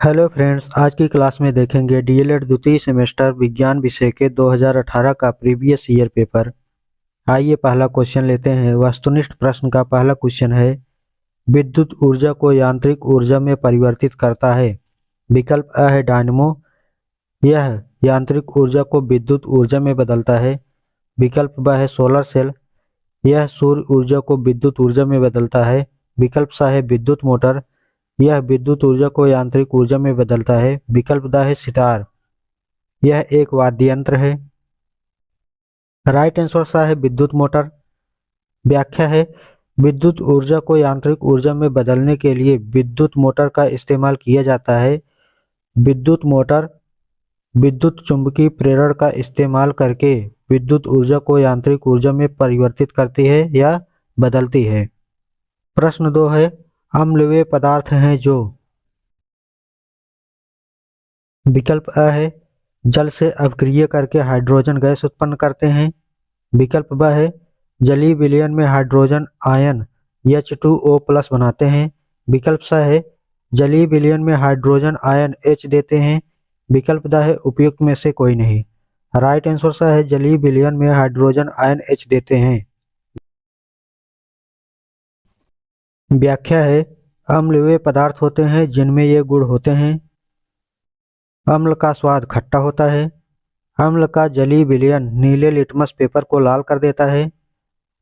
Hello friends, आज की class में देखेंगे डीएलएड द्वितीय सेमेस्टर विज्ञान विषय के 2018 का प्रीवियस ईयर पेपर। आइए पहला क्वेश्चन लेते हैं। वस्तुनिष्ठ प्रश्न का पहला क्वेश्चन है, विद्युत ऊर्जा को यांत्रिक ऊर्जा में परिवर्तित करता है। विकल्प अ है डायनेमो, यह यांत्रिक ऊर्जा को विद्युत ऊर्जा में बदलता है। विकल्प ब है सोलर सेल, यह सूर्य ऊर्जा को विद्युत ऊर्जा में बदलता है। विकल्प स है विद्युत मोटर, यह विद्युत ऊर्जा को यांत्रिक ऊर्जा में बदलता है। विकल्प द है सितार, यह एक वाद्य यंत्र है। राइट आंसर सा है विद्युत मोटर। व्याख्या है, विद्युत ऊर्जा को यांत्रिक ऊर्जा में बदलने के लिए विद्युत मोटर का इस्तेमाल किया जाता है। विद्युत मोटर विद्युत चुंबकीय प्रेरण का इस्तेमाल करके विद्युत ऊर्जा को यांत्रिक ऊर्जा में परिवर्तित करती है या बदलती है। प्रश्न 2 है, अम्ल वे पदार्थ हैं जो। विकल्प अ है जल से अपक्रिय करके हाइड्रोजन गैस उत्पन्न करते हैं। विकल्प ब है जलीय विलयन में हाइड्रोजन आयन H2O+ बनाते हैं। विकल्प स है जलीय विलयन में हाइड्रोजन आयन H देते हैं। विकल्प द है उपयुक्त में से कोई नहीं। राइट आंसर स है जलीय विलयन में हाइड्रोजन आयन H देते हैं। व्याख्या है, अम्ल वे पदार्थ होते हैं जिनमें ये गुण होते हैं। अम्ल का स्वाद खट्टा होता है। अम्ल का जलीय विलयन नीले लिटमस पेपर को लाल कर देता है।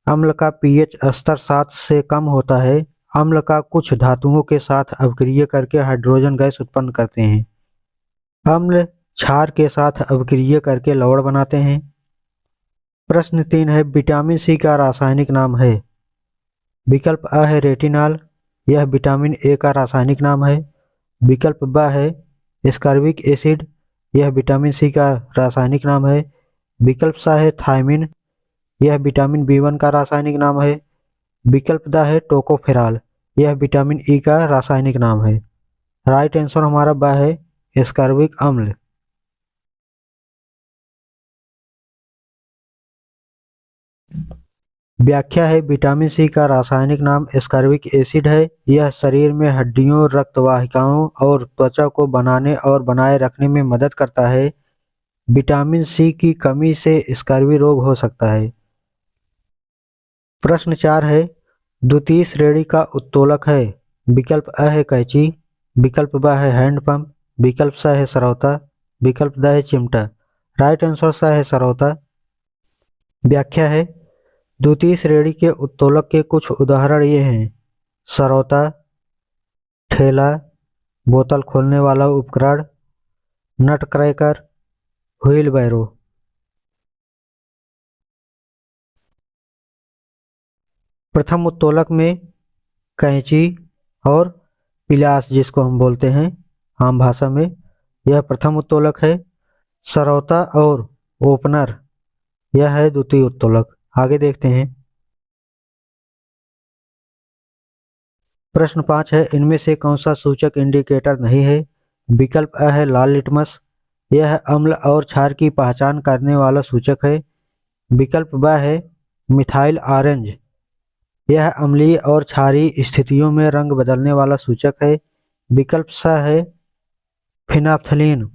अम्ल का पीएच स्तर 7 से कम होता है। अम्ल का कुछ धातुओं के साथ अपक्रिय करके हाइड्रोजन गैस उत्पन्न करते हैं। अम्ल क्षार के साथ अपक्रिय करके लवण बनाते हैं। प्रश्न 3 है, विटामिन सी का रासायनिक नाम है। विकल्प अ है रेटिनॉल, यह विटामिन ए का रासायनिक नाम है। विकल्प ब है एस्कॉर्बिक एसिड, यह विटामिन सी का रासायनिक नाम है। विकल्प सा है थायमिन, यह विटामिन B1 का रासायनिक नाम है। विकल्प द है टोकोफेरॉल, यह विटामिन ई का रासायनिक नाम है। राइट आंसर हमारा ब है एस्कॉर्बिक अम्ल। व्याख्या है, विटामिन सी का रासायनिक नाम एस्कॉर्बिक एसिड है। यह शरीर में हड्डियों, रक्तवाहिकाओं और त्वचा को बनाने और बनाए रखने में मदद करता है। विटामिन सी की कमी से स्कर्वी रोग हो सकता है। प्रश्न 4 है, द्वितीय श्रेणी का उत्तोलक है। विकल्प अ है कैंची, विकल्प ब है हैंडपंप, विकल्प स है सरौता, विकल्प द है चिमटा। राइट आंसर स है सरौता। व्याख्या है, द्वितीय श्रेणी के उत्तोलक के कुछ उदाहरण ये हैं, सरौता, ठेला, बोतल खोलने वाला उपकरण, नट क्रैकर, व्हील बैरो। प्रथम उत्तोलक में कैंची और पिलास, जिसको हम बोलते हैं आम भाषा में, यह प्रथम उत्तोलक है। सरौता और ओपनर, यह है द्वितीय उत्तोलक। आगे देखते हैं। प्रश्न 5 है, इनमें से कौन सा सूचक इंडिकेटर नहीं है। विकल्प अ है लाल लिटमस, यह अम्ल और क्षार की पहचान करने वाला सूचक है। विकल्प ब है मिथाइल ऑरेंज, यह अम्लीय और क्षारीय स्थितियों में रंग बदलने वाला सूचक है। विकल्प स है फिनाप्थलीन,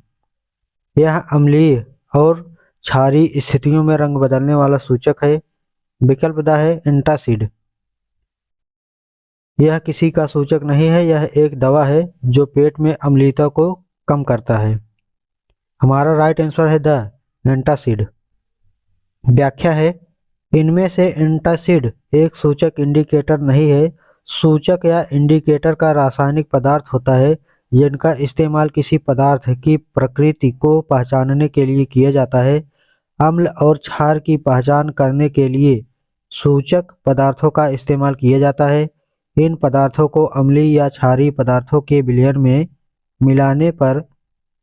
यह अम्लीय और क्षारीय स्थितियों में रंग बदलने वाला सूचक है। विकल्प द है एंटासिड, यह किसी का सूचक नहीं है, यह एक दवा है जो पेट में अम्लीयता को कम करता है। हमारा राइट आंसर है द एंटासिड। व्याख्या है, इनमें से एंटासिड एक सूचक इंडिकेटर नहीं है। सूचक या इंडिकेटर का रासायनिक पदार्थ होता है जिनका इस्तेमाल किसी पदार्थ की प्रकृति को पहचानने के लिए किया जाता है। अम्ल और क्षार की पहचान करने के लिए सूचक पदार्थों का इस्तेमाल किया जाता है। इन पदार्थों को अम्लीय या क्षारीय पदार्थों के विलयन में मिलाने पर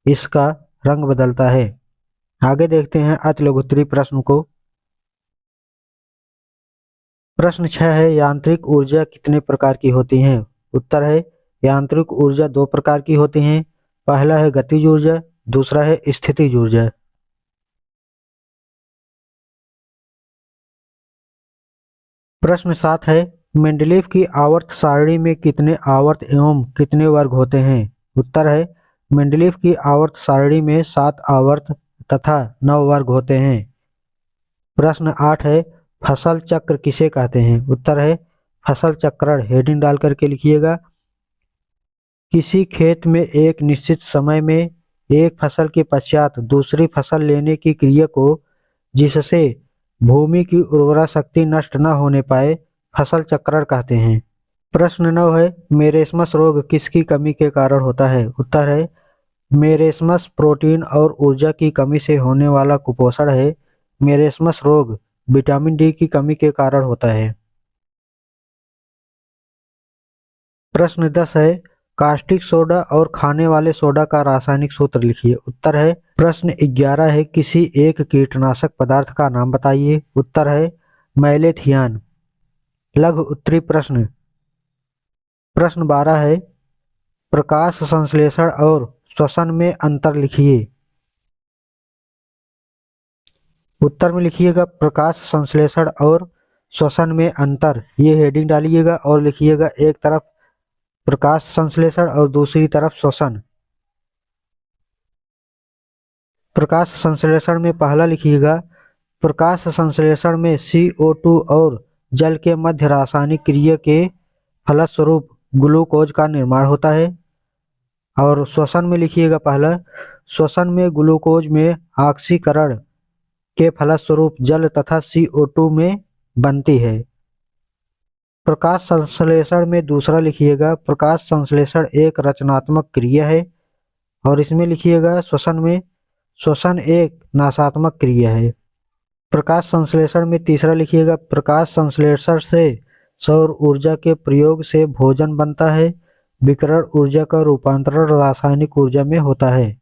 इसका रंग बदलता है। आगे देखते हैं अतिलघुत्तरीय प्रश्न को। प्रश्न 6 है, यांत्रिक ऊर्जा कितने प्रकार की होती हैं। उत्तर है, यांत्रिक ऊर्जा 2 प्रकार की होती हैं। पहला है गतिज ऊर्जा, दूसरा है स्थितिज ऊर्जा। प्रश्न 7 है, मेंडलीव की आवर्त सारणी में कितने आवर्त एवं कितने वर्ग होते हैं। उत्तर है, मेंडलीफ की आवर्त सारणी में 7 आवर्त तथा 9 वर्ग होते हैं। प्रश्न 8 है, फसल चक्र किसे कहते हैं? उत्तर है फसल चक्रण। हेडिंग डाल करके लिखिएगा। किसी खेत में एक निश्चित समय में एक फसल के पश्चात दूसरी फसल लेने की क्रिया को, जिससे भूमि की उर्वरा शक्ति नष्ट न होने पाए, फसल चक्रण कहते हैं। प्रश्न 9 है, मेरेस्मस रोग किसकी कमी के कारण होता है? उत्तर है मेरेस्मस प्रोटीन और ऊर्जा की कमी से होने वाला कुपोषण है। मेरेस्मस रोग विटामिन डी की कमी के कारण होता है। प्रश्न 10 है, कास्टिक सोडा और खाने वाले सोडा का रासायनिक सूत्र लिखिए। उत्तर है प्रश्न 11 है, किसी एक कीटनाशक पदार्थ का नाम बताइए। उत्तर है मैलेथियान। लघु उत्तरी प्रश्न। प्रश्न 12 है, प्रकाश संश्लेषण और श्वसन में अंतर लिखिए। उत्तर में लिखिएगा प्रकाश संश्लेषण और श्वसन में अंतर। ये हेडिंग डालिएगा और लिखिएगा एक तरफ प्रकाश संश्लेषण और दूसरी तरफ श्वसन। प्रकाश संश्लेषण में पहला लिखिएगा, प्रकाश संश्लेषण में CO2 और जल के मध्य रासायनिक क्रिया के फलस्वरूप ग्लूकोज का निर्माण होता है। और श्वसन में लिखिएगा पहला, श्वसन में ग्लूकोज में ऑक्सीकरण के फलस्वरूप जल तथा CO2 में बनती है। प्रकाश संश्लेषण में दूसरा लिखिएगा, प्रकाश संश्लेषण एक रचनात्मक क्रिया है। और इसमें लिखिएगा श्वसन में, श्वसन एक नाशात्मक क्रिया है। प्रकाश संश्लेषण में तीसरा लिखिएगा, प्रकाश संश्लेषण से सौर ऊर्जा के प्रयोग से भोजन बनता है। विकिरण ऊर्जा का रूपांतरण रासायनिक ऊर्जा में होता है।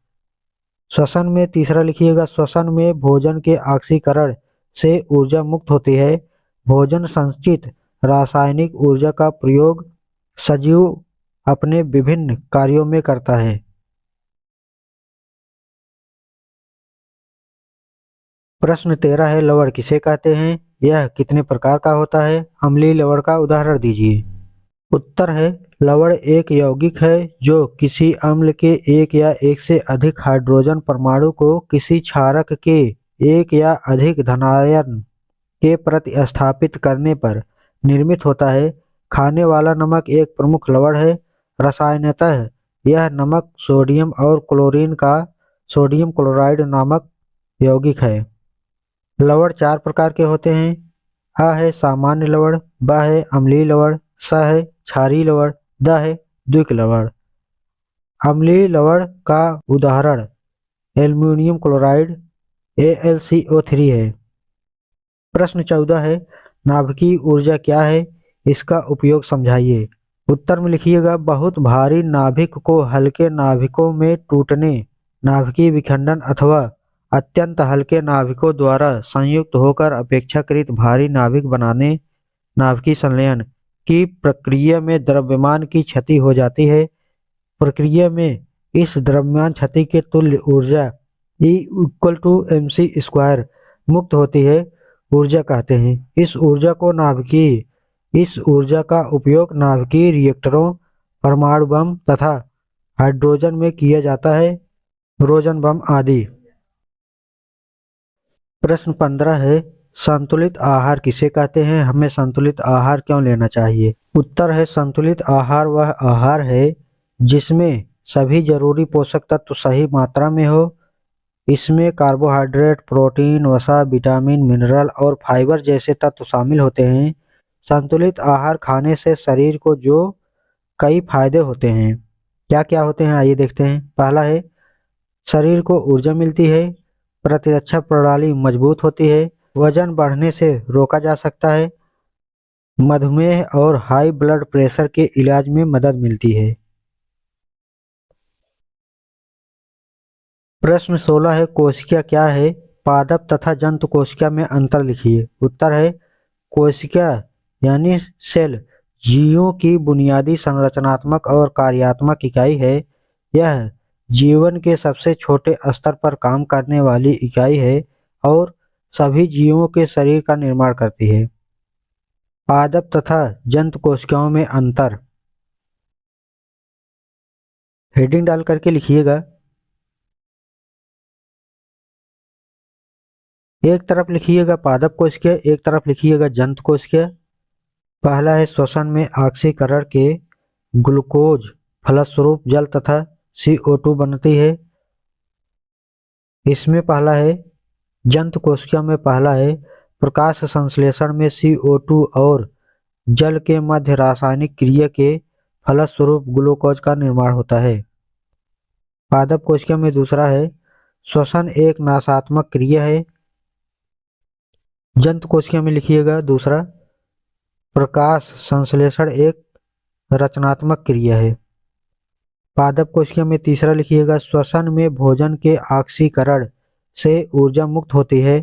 श्वसन में तीसरा लिखिएगा, श्वसन में भोजन के ऑक्सीकरण से ऊर्जा मुक्त होती है। भोजन संचित रासायनिक ऊर्जा का प्रयोग सजीव अपने विभिन्न कार्यों में करता है। प्रश्न 13 है, लवण किसे कहते हैं? यह कितने प्रकार का होता है? अम्लीय लवण का उदाहरण दीजिए। उत्तर है लवण एक यौगिक है जो किसी अम्ल के एक या एक से अधिक हाइड्रोजन परमाणु को किसी क्षारक के एक या अधिक धनायन के प्रतिस्थापित करने पर निर्मित होता है। खाने वाला नमक एक प्रमुख लवण है। रसायनतः यह नमक सोडियम और क्लोरीन का सोडियम क्लोराइड नामक यौगिक है। लवण 4 प्रकार के होते हैं। अ है सामान्य लवण, ब है अम्लीय लवण, स है क्षारीय लवण, द है द्विक लवण। अम्लीय लवण का उदाहरण एल्युमिनियम क्लोराइड AlCO3 है। प्रश्न 14 है, नाभिकीय ऊर्जा क्या है? इसका उपयोग समझाइए। उत्तर में लिखिएगा, बहुत भारी नाभिक को हल्के नाभिकों में टूटने, नाभिकीय विखंडन अथवा अत्यंत हल्के नाभिकों द्वारा संयुक्त होकर अपेक्षाकृत भारी नाभिक बनाने, नाभिकीय संलयन की प्रक्रिया में द्रव्यमान की क्षति हो जाती है। प्रक्रिया में इस द्रव्यमान क्षति के तुल्य ऊर्जा E=mc² मुक्त होती है, ऊर्जा कहते हैं। इस ऊर्जा का उपयोग नाभिकीय रिएक्टरों, परमाणु बम तथा हाइड्रोजन में किया जाता है, रोजन बम आदि। प्रश्न 15 है, संतुलित आहार किसे कहते हैं? हमें संतुलित आहार क्यों लेना चाहिए? उत्तर है संतुलित आहार वह आहार है जिसमें सभी जरूरी पोषक तत्व सही मात्रा में हो। इसमें कार्बोहाइड्रेट, प्रोटीन, वसा, विटामिन, मिनरल और फाइबर जैसे तत्व शामिल होते हैं। संतुलित आहार खाने से शरीर को जो कई फायदे होते हैं, क्या क्या होते हैं आइए देखते हैं। पहला है शरीर को ऊर्जा मिलती है, प्रतिरक्षा प्रणाली मजबूत होती है, वजन बढ़ने से रोका जा सकता है, मधुमेह और हाई ब्लड प्रेशर के इलाज में मदद मिलती है। प्रश्न 16 है, कोशिका क्या है? पादप तथा जंतु कोशिका में अंतर लिखिए। उत्तर है कोशिका यानी सेल जीवों की बुनियादी संरचनात्मक और कार्यात्मक इकाई है। यह जीवन के सबसे छोटे स्तर पर काम करने वाली इकाई है और सभी जीवों के शरीर का निर्माण करती है। पादप तथा जंतु कोशिकाओं में अंतर। हेडिंग डाल करके लिखिएगा। एक तरफ लिखिएगा पादप कोशिका, एक तरफ लिखिएगा जंतु कोशिका। पहला है श्वसन में ऑक्सीकरण के ग्लूकोज फलस्वरूप जल तथा CO2 बनती है। इसमें पहला है जंतु कोशिका में पहला है प्रकाश संश्लेषण में CO2 और जल के मध्य रासायनिक क्रिया के फलस्वरूप ग्लूकोज का निर्माण होता है। पादप कोशिका में दूसरा है श्वसन एक नाशात्मक क्रिया है। जंतु कोशिका में लिखिएगा दूसरा प्रकाश संश्लेषण एक रचनात्मक क्रिया है। पादप कोशिका में तीसरा लिखिएगा श्वसन में भोजन के ऑक्सीकरण से ऊर्जा मुक्त होती है।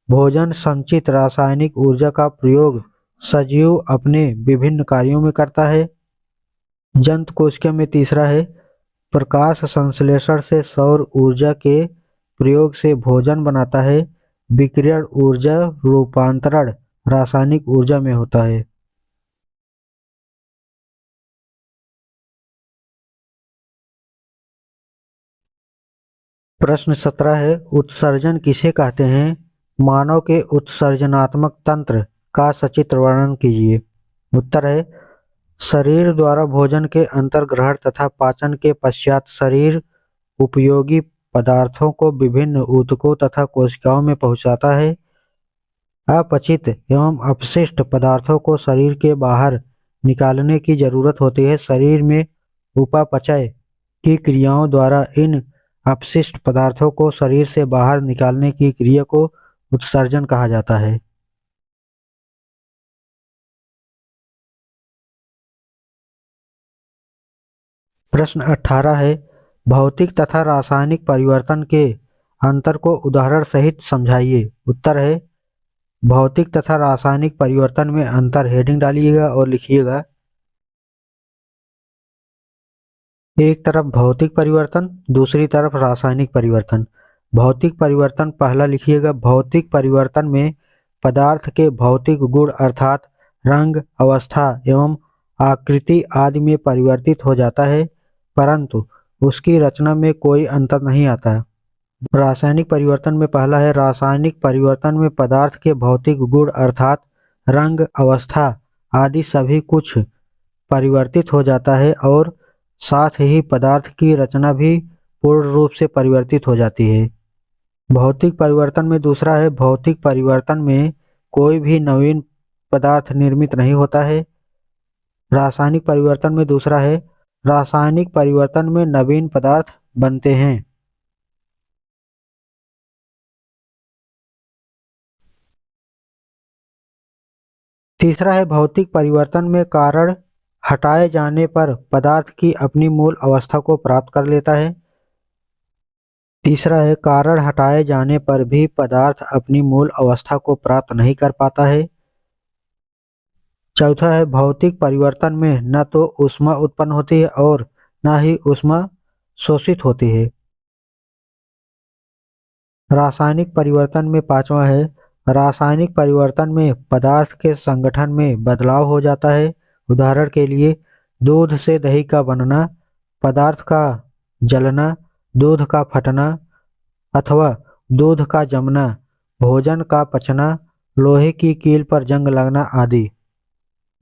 भोजन संचित रासायनिक ऊर्जा का प्रयोग सजीव अपने विभिन्न कार्यों में करता है। जंतु कोशिका में तीसरा है प्रकाश संश्लेषण से सौर ऊर्जा के प्रयोग से भोजन बनाता है। विकिरण ऊर्जा रूपांतरण रासायनिक ऊर्जा में होता है। प्रश्न 17 है उत्सर्जन किसे कहते हैं? मानव के उत्सर्जनात्मक तंत्र का सचित्र वर्णन कीजिए। उत्तर है शरीर द्वारा भोजन के अंतर्ग्रहण तथा पाचन के पश्चात शरीर उपयोगी पदार्थों को विभिन्न ऊतकों तथा कोशिकाओं में पहुंचाता है। अपचित एवं अपशिष्ट पदार्थों को शरीर के बाहर निकालने की जरूरत होती है। शरीर में उपापचय की क्रियाओं द्वारा इन अपशिष्ट पदार्थों को शरीर से बाहर निकालने की क्रिया को उत्सर्जन कहा जाता है। प्रश्न 18 है भौतिक तथा रासायनिक परिवर्तन के अंतर को उदाहरण सहित समझाइए। उत्तर है भौतिक तथा रासायनिक परिवर्तन में अंतर। हेडिंग डालिएगा और लिखिएगा एक तरफ भौतिक परिवर्तन, दूसरी तरफ रासायनिक परिवर्तन। भौतिक परिवर्तन पहला लिखिएगा भौतिक परिवर्तन में पदार्थ के भौतिक गुण अर्थात रंग, अवस्था एवं आकृति आदि में परिवर्तित हो जाता है, परंतु उसकी रचना में कोई अंतर नहीं आता है। रासायनिक परिवर्तन में पहला है रासायनिक परिवर्तन में पदार्थ के भौतिक गुण अर्थात रंग, अवस्था आदि सभी कुछ परिवर्तित हो जाता है और साथ ही पदार्थ की रचना भी पूर्ण रूप से परिवर्तित हो जाती है। भौतिक परिवर्तन में दूसरा है भौतिक परिवर्तन में कोई भी नवीन पदार्थ निर्मित नहीं होता है। रासायनिक परिवर्तन में दूसरा है रासायनिक परिवर्तन में नवीन पदार्थ बनते हैं। तीसरा है भौतिक परिवर्तन में कारण हटाए जाने पर पदार्थ की अपनी मूल अवस्था को प्राप्त कर लेता है। तीसरा है कारण हटाए जाने पर भी पदार्थ अपनी मूल अवस्था को प्राप्त नहीं कर पाता है। चौथा है भौतिक परिवर्तन में न तो ऊष्मा उत्पन्न होती है और न ही ऊष्मा शोषित होती है। रासायनिक परिवर्तन में पांचवा है रासायनिक परिवर्तन में पदार्थ के संगठन में बदलाव हो जाता है। उदाहरण के लिए दूध से दही का बनना, पदार्थ का जलना, दूध का फटना अथवा दूध का जमना, भोजन का पचना, लोहे की कील पर जंग लगना आदि।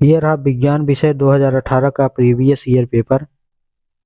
यह रहा विज्ञान विषय 2018 का प्रीवियस ईयर पेपर।